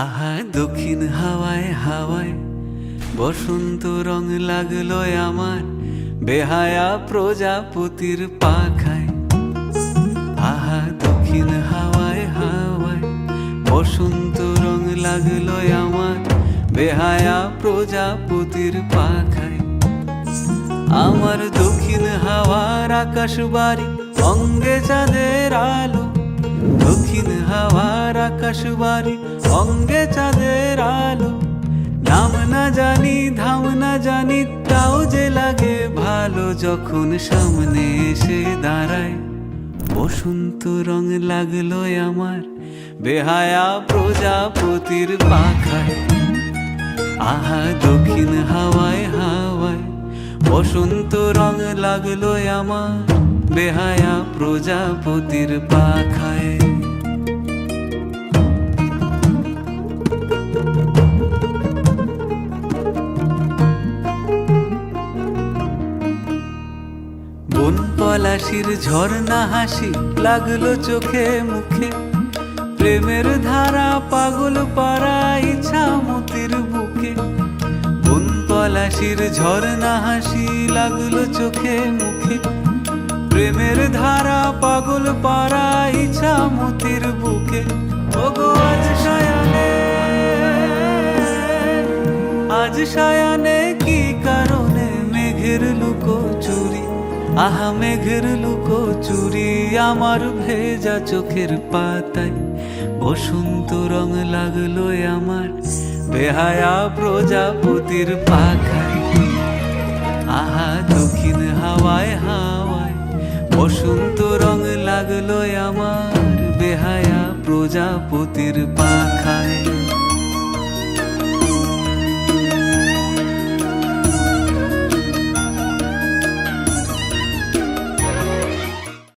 আহা দক্ষিণ হাওয়ায় হাওয়ায় বসন্ত রং লাগলো আমার বেহায়া প্রজাপতির পাখায়। আহা দক্ষিণ হাওয়ায় হাওয়ায় বসন্ত রং লাগলো আমার বেহায়া প্রজাপতির পাখায়। আমার দক্ষিণ হাওয়ার আকাশ বাড়ি অঙ্গে চাঁদের আলো, দক্ষিণ হাওয়ার আকাশ বাড়ি অঙ্গে চাঁদের আলো। নাম না জানি ধাম না জানি তাও যে লাগে ভালো যখন সামনে এসে দাঁড়ায়। বসন্ত রং লাগলো আমার বেহায়া প্রজাপতির পাখায়। আহা দক্ষিণ হাওয়ায় হাওয়ায় বসন্ত রং লাগলো আমার বেহায়া প্রজাপতির পাখায়। বন পলাশির ঝর্ণা হাসি লাগলো চোখে মুখে, প্রেমের ধারা পাগল পাড়া ইছামতির বুকে। বন পলাশির ঝর্ণা হাসি লাগলো চোখে মুখে, প্রেমের ধারা পাগল পাড়া ইছামতির বুকে। ওগো আজ সায়ানে, আজ সায়ানে কি কারণে মেঘের লুকো চুরি। আহা মেঘের লুকো চুরি আমার ভেজা চোখের পাতায়। বসন্ত রং লাগলো আমার বেহায়া প্রজাপতির পাখায়। আহা দক্ষিণ হাওয়ায় হাওয়ায় বসন্ত রং লাগলো আমার বেহায়া প্রজাপতির পাখায়।